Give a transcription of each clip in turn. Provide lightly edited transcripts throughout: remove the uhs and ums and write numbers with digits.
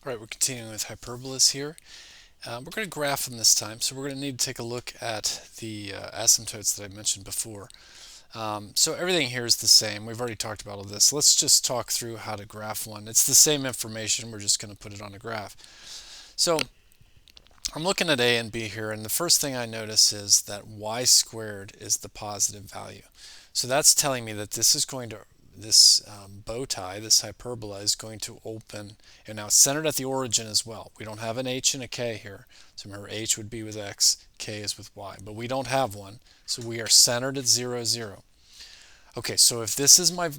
Right, we're continuing with hyperbolas here. We're going to graph them this time, so we're going to need to take a look at the asymptotes that I mentioned before. So everything here is the same. We've already talked about all this. Let's just talk through how to graph one. It's the same information, we're just going to put it on a graph. So I'm looking at a and b here, and the first thing I notice is that y squared is the positive value. So that's telling me that this bow tie, this hyperbola, is going to open, and now it's centered at the origin as well. We don't have an h and a k here. So remember, h would be with x, k is with y, but we don't have one. So we are centered at 0, 0. Okay, so if this is my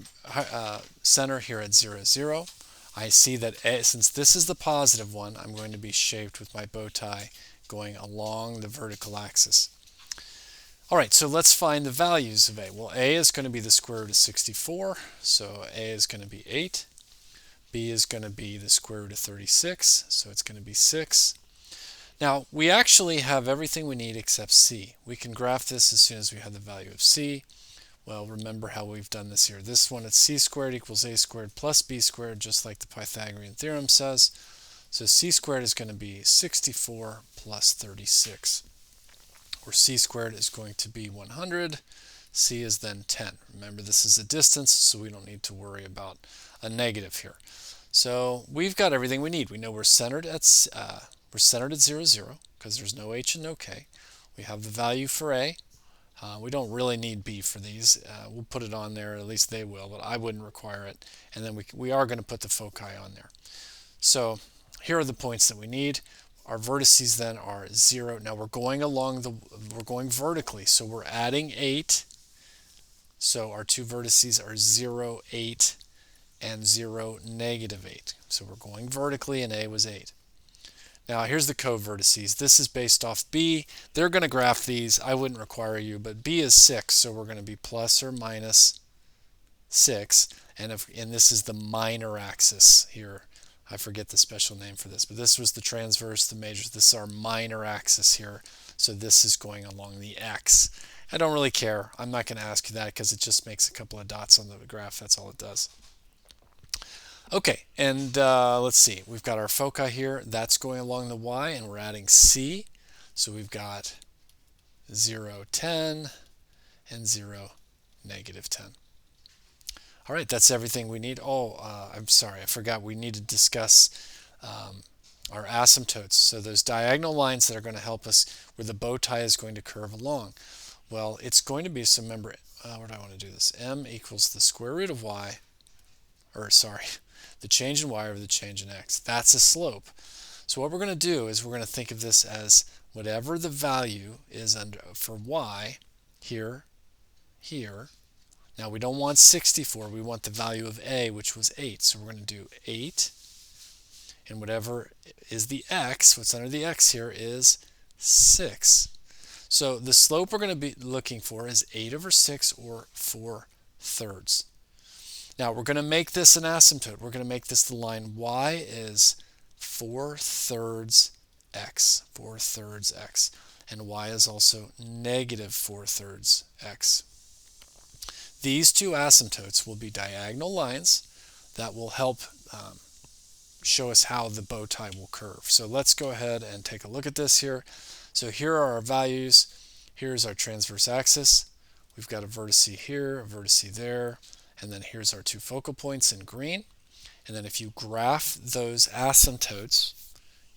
center here at 0, 0, I see that since this is the positive one, I'm going to be shaped with my bow tie going along the vertical axis. All right, so let's find the values of a. Well, a is going to be the square root of 64, so a is going to be 8. B is going to be the square root of 36, so it's going to be 6. Now, we actually have everything we need except c. We can graph this as soon as we have the value of c. Well, remember how we've done this here. This one, it's c squared equals a squared plus b squared, just like the Pythagorean theorem says. So c squared is going to be 64 plus 36. Or c squared is going to be 100. C is then 10. Remember, this is a distance, so we don't need to worry about a negative here. So we've got everything we need. We know we're centered at 0, 0, because there's no h and no k. We have the value for a. We don't really need b for these. We'll put it on there, at least they will, but I wouldn't require it. And then we are going to put the foci on there. So here are the points that we need. Our vertices then are 0. Now we're going vertically, so we're adding 8. So our two vertices are 0, 8, and 0, negative 8. So we're going vertically, and a was 8. Now here's the co-vertices. This is based off b. They're going to graph these. I wouldn't require you, but b is 6, so we're going to be plus or minus 6. And this is the minor axis here. I forget the special name for this, but this was the transverse, the major. This is our minor axis here. So this is going along the x. I don't really care. I'm not going to ask you that because it just makes a couple of dots on the graph. That's all it does. Okay, and let's see. We've got our foci here. That's going along the y, and we're adding c. So we've got 0, 10, and 0, negative 10. All right, that's everything we need. I'm sorry, I forgot we need to discuss our asymptotes. So those diagonal lines that are going to help us where the bow tie is going to curve along. Well, it's going to be, so remember, where do I want to do this? M equals the square root of y, the change in y over the change in x. That's a slope. So what we're going to do is we're going to think of this as whatever the value is for y here. Now we don't want 64, we want the value of a, which was 8. So we're going to do 8, and whatever is the x, what's under the x here is 6. So the slope we're going to be looking for is 8 over 6, or 4/3. Now we're going to make this an asymptote. We're going to make this the line y is 4/3 x, 4/3 x, and y is also negative 4/3 x. These two asymptotes will be diagonal lines that will help show us how the bow tie will curve. So let's go ahead and take a look at this here. So here are our values. Here's our transverse axis. We've got a vertice here, a vertice there, and then here's our two focal points in green. And then if you graph those asymptotes,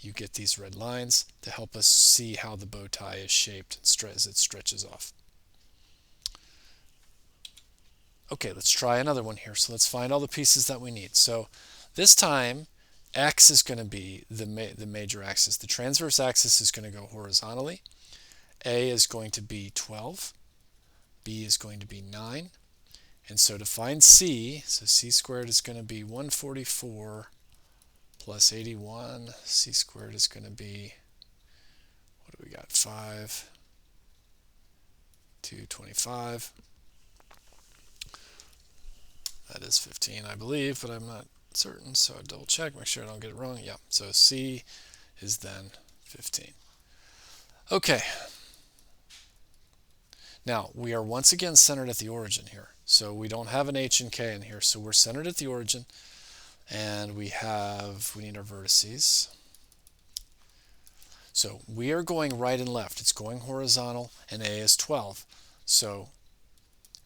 you get these red lines to help us see how the bow tie is shaped as it stretches off. Okay, let's try another one here. So let's find all the pieces that we need. So this time, x is going to be the major axis. The transverse axis is going to go horizontally. A is going to be 12. B is going to be 9. And so to find c, so c squared is going to be 144 plus 81. C squared is going to be, what do we got, 5, 225. That is 15, I believe, but I'm not certain, so I double check, make sure I don't get it wrong. Yeah, so C is then 15. Okay. Now, we are once again centered at the origin here. So we don't have an h and k in here, so we're centered at the origin. and we need our vertices. So we are going right and left. It's going horizontal, and A is 12. So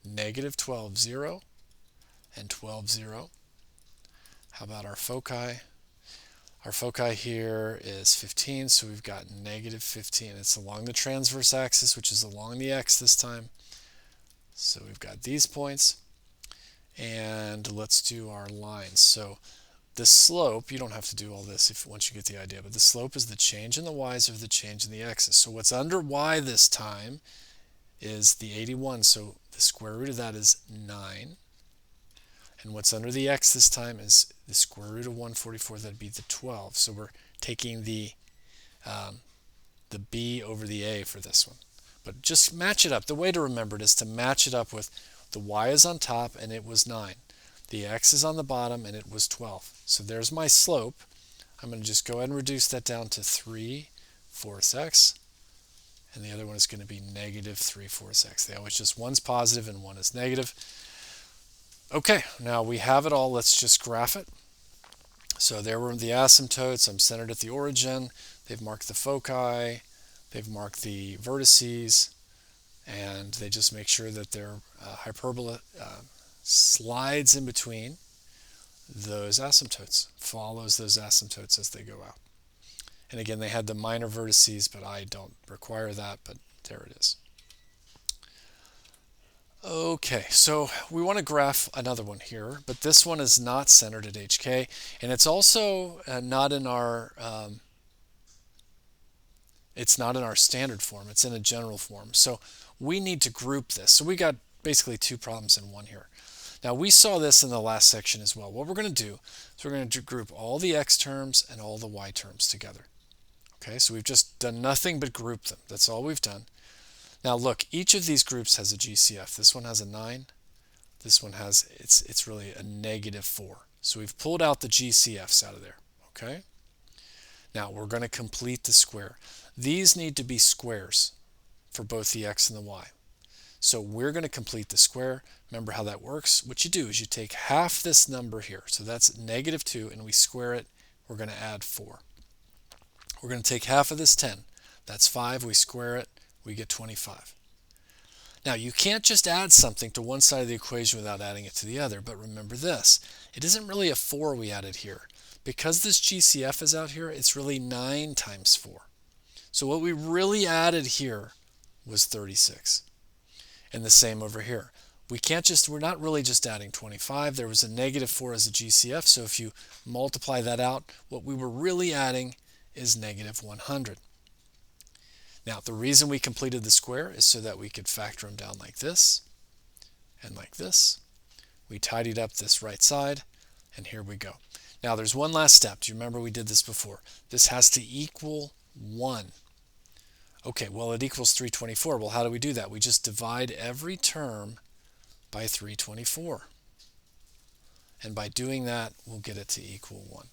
negative 12, 0, and 12, 0. How about our foci? Our foci here is 15, so we've got negative 15. It's along the transverse axis, which is along the x this time. So we've got these points. And let's do our lines. So the slope, you don't have to do all this once you get the idea, but the slope is the change in the y's over the change in the x's. So what's under y this time is the 81, so the square root of that is 9. And what's under the x this time is the square root of 144, that'd be the 12. So we're taking the b over the a for this one. But just match it up. The way to remember it is to match it up with the y is on top and it was 9. The x is on the bottom and it was 12. So there's my slope. I'm going to just go ahead and reduce that down to 3/4 x. And the other one is going to be negative 3/4 x. They always just, one's positive and one is negative. Okay, now we have it all. Let's just graph it. So there were the asymptotes. I'm centered at the origin. They've marked the foci. They've marked the vertices. And they just make sure that their hyperbola slides in between those asymptotes, follows those asymptotes as they go out. And again, they had the minor vertices, but I don't require that, but there it is. Okay, so we want to graph another one here, but this one is not centered at HK, and it's also not in our standard form. It's in a general form. So we need to group this. So we got basically two problems in one here. Now we saw this in the last section as well. What we're going to do is we're going to group all the x terms and all the y terms together. Okay, so we've just done nothing but group them. That's all we've done. Now look, each of these groups has a GCF. This one has a 9. This one has, it's really a negative 4. So we've pulled out the GCFs out of there. Okay. Now we're going to complete the square. These need to be squares for both the x and the y. So we're going to complete the square. Remember how that works? What you do is you take half this number here. So that's negative 2, and we square it. We're going to add 4. We're going to take half of this 10. That's 5. We square it. We get 25. Now you can't just add something to one side of the equation without adding it to the other. But remember this. It isn't really a 4 we added here. Because this GCF is out here, it's really 9 times 4. So what we really added here was 36. And the same over here. We're not really just adding 25. There was a negative 4 as a GCF, so if you multiply that out, what we were really adding is negative 100. Now, the reason we completed the square is so that we could factor them down like this and like this. We tidied up this right side, and here we go. Now, there's one last step. Do you remember we did this before? This has to equal 1. Okay, well, it equals 324. Well, how do we do that? We just divide every term by 324. And by doing that, we'll get it to equal 1.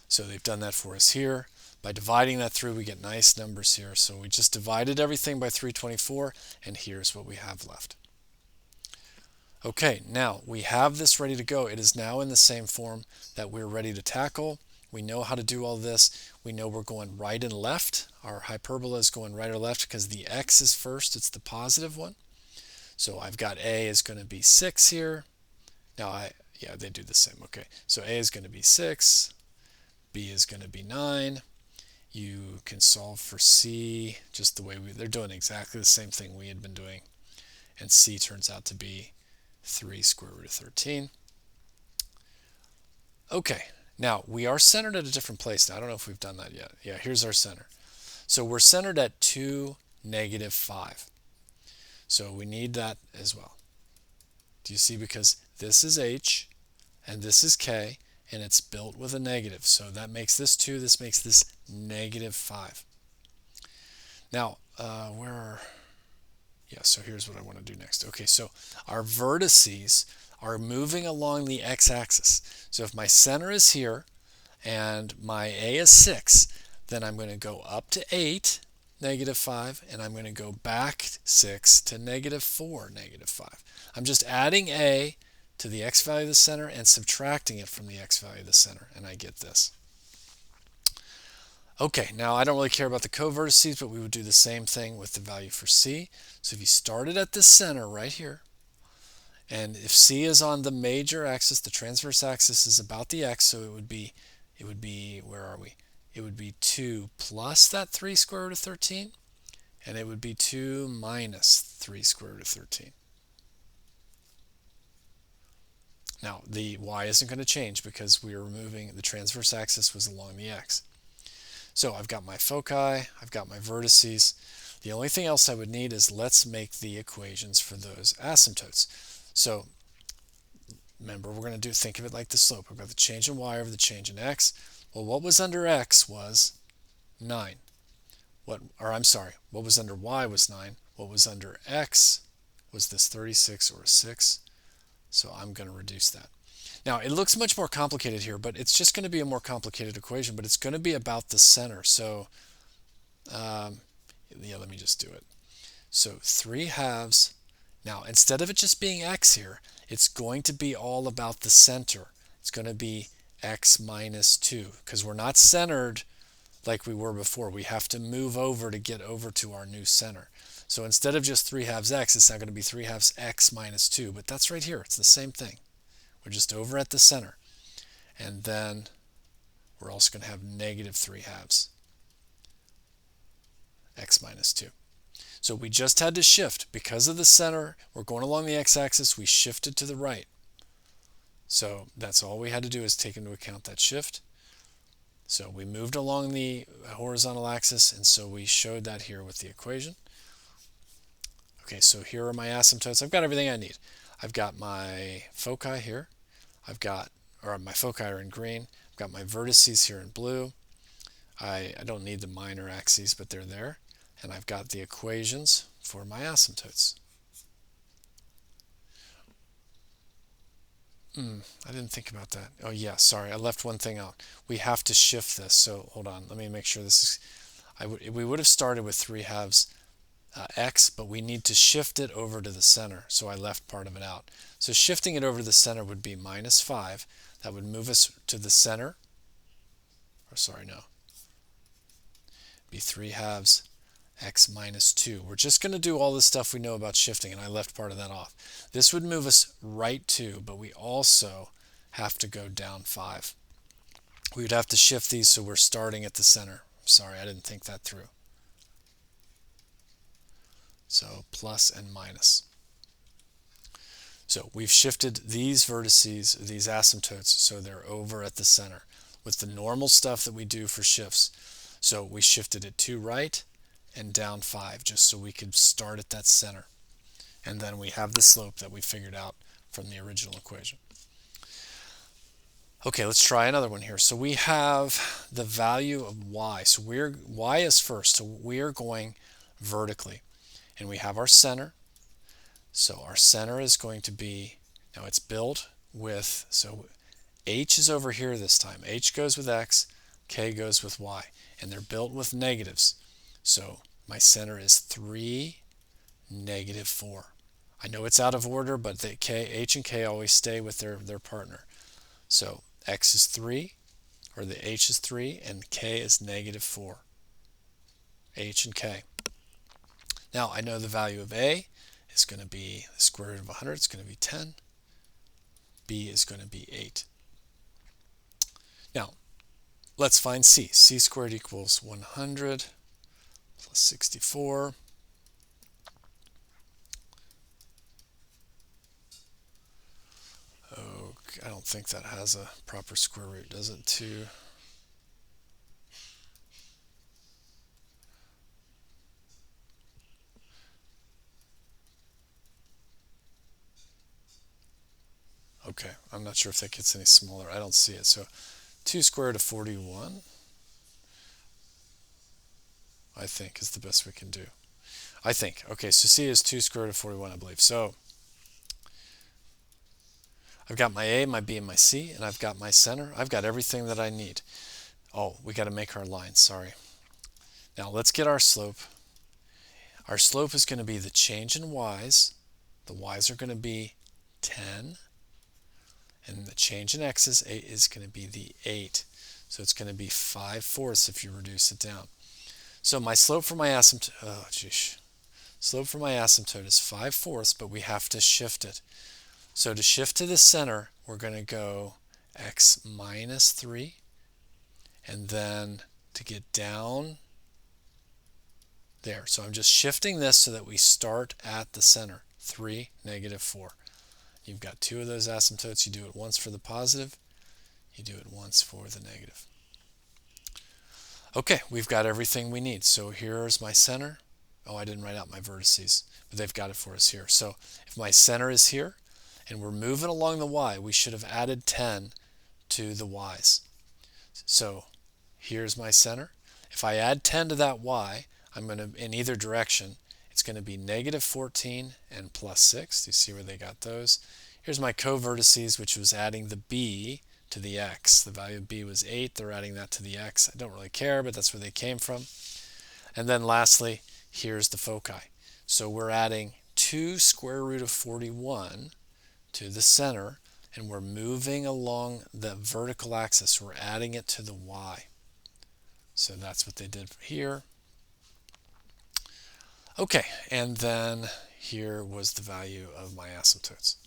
So they've done that for us here. By dividing that through, we get nice numbers here. So we just divided everything by 324, and here's what we have left. Okay, now we have this ready to go. It is now in the same form that we're ready to tackle. We know how to do all this. We know we're going right and left. Our hyperbola is going right or left because the x is first. It's the positive one. So I've got a is going to be 6 here. Now, yeah, they do the same. Okay, so a is going to be 6. B is going to be 9. You can solve for C just the way they're doing exactly the same thing we had been doing. And C turns out to be 3 square root of 13. Okay. Now, we are centered at a different place now. I don't know if we've done that yet. Yeah, here's our center. So we're centered at 2, negative 5. So we need that as well. Do you see? Because this is H, and this is K, and it's built with a negative. So that makes this 2. This makes this negative 5. Now, so here's what I want to do next. Okay, so our vertices are moving along the x-axis. So if my center is here and my A is 6, then I'm going to go up to 8, negative 5, and I'm going to go back 6 to negative 4, negative 5. I'm just adding A to the x value of the center and subtracting it from the x value of the center, and I get this. Okay, now I don't really care about the co-vertices, but we would do the same thing with the value for C. So if you started at the center right here, and if C is on the major axis, the transverse axis is about the x, so it would be, where are we? It would be 2 plus that 3 square root of 13, and it would be 2 minus 3 square root of 13. Now, the y isn't going to change because we are removing, the transverse axis was along the x. So I've got my foci, I've got my vertices. The only thing else I would need is let's make the equations for those asymptotes. So remember, we're going to think of it like the slope. We've got the change in y over the change in x. Well, what was under x was 9. What was under y was 9. What was under x was this 36 or 6. So I'm going to reduce that. Now, it looks much more complicated here, but it's just going to be a more complicated equation, but it's going to be about the center. So, yeah, let me just do it. So 3 halves. Now, instead of it just being x here, it's going to be all about the center. It's going to be x minus 2, because we're not centered like we were before. We have to move over to get over to our new center. So instead of just 3 halves x, it's now going to be 3 halves x minus 2, but that's right here. It's the same thing. We're just over at the center. And then we're also going to have negative 3 halves x minus 2. So we just had to shift. Because of the center, we're going along the x-axis, we shifted to the right. So that's all we had to do is take into account that shift. So we moved along the horizontal axis, and so we showed that here with the equation. Okay, so here are my asymptotes. I've got everything I need. I've got my foci here. My foci are in green. I've got my vertices here in blue. I don't need the minor axes, but they're there. And I've got the equations for my asymptotes. I didn't think about that. Oh yeah, sorry, I left one thing out. We have to shift this. So hold on, let me make sure this is. We would have started with 3 halves x, but we need to shift it over to the center, so I left part of it out. So shifting it over to the center would be minus 5. That would move us to the center. Or sorry, no. Be 3 halves x minus 2. We're just going to do all the stuff we know about shifting, and I left part of that off. This would move us right 2, but we also have to go down 5. We would have to shift these so we're starting at the center. Sorry, I didn't think that through. So plus and minus. So we've shifted these vertices, these asymptotes, so they're over at the center with the normal stuff that we do for shifts. So we shifted it to right and down 5 just so we could start at that center. And then we have the slope that we figured out from the original equation. Okay, let's try another one here. So we have the value of y. So y is first, so we are going vertically. And we have our center. So our center is going to be, now it's built with, so h is over here this time. H goes with x, k goes with y. And they're built with negatives. So my center is 3, negative 4. I know it's out of order, but the h and k always stay with their partner. So x is 3, or the h is 3, and k is negative 4. H and k. Now I know the value of a is going to be the square root of 100. It's going to be 10. B is going to be 8. Now let's find c. C squared equals 100 plus 64. I don't think that has a proper square root, does it? 2. Okay, I'm not sure if that gets any smaller. I don't see it. So 2 square root of 41, I think, is the best we can do. I think. Okay, so c is 2 square root of 41, I believe. So I've got my a, my b, and my c, and I've got my center. I've got everything that I need. Oh, we got to make our line, sorry. Now let's get our slope. Our slope is going to be the change in y's. The y's are going to be 10 and the change in x is going to be the 8. So it's going to be 5/4 if you reduce it down. So my slope for my asymptote, slope for my asymptote is 5/4, but we have to shift it. So to shift to the center, we're going to go x minus 3, and then to get down there. So I'm just shifting this so that we start at the center, 3, -4. You've got two of those asymptotes. You do it once for the positive, you do it once for the negative. Okay, we've got everything we need. So here's my center. Oh, I didn't write out my vertices, but they've got it for us here. So if my center is here and we're moving along the y, we should have added 10 to the y's. So here's my center. If I add 10 to that y, I'm going to, in either direction, it's going to be -14 and +6. Do you see where they got those? Here's my co-vertices, which was adding the b to the x. The value of b was 8. They're adding that to the x. I don't really care, but that's where they came from. And then lastly, here's the foci. So we're adding 2 square root of 41 to the center, and we're moving along the vertical axis. We're adding it to the y. So that's what they did here. Okay, and then here was the value of my asymptotes.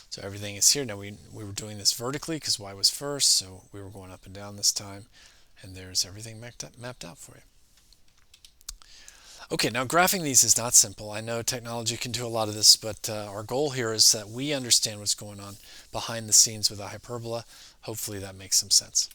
So everything is here. Now we were doing this vertically because y was first, so we were going up and down this time. And there's everything mapped out for you. Okay, now graphing these is not simple. I know technology can do a lot of this, but our goal here is that we understand what's going on behind the scenes with a hyperbola. Hopefully that makes some sense.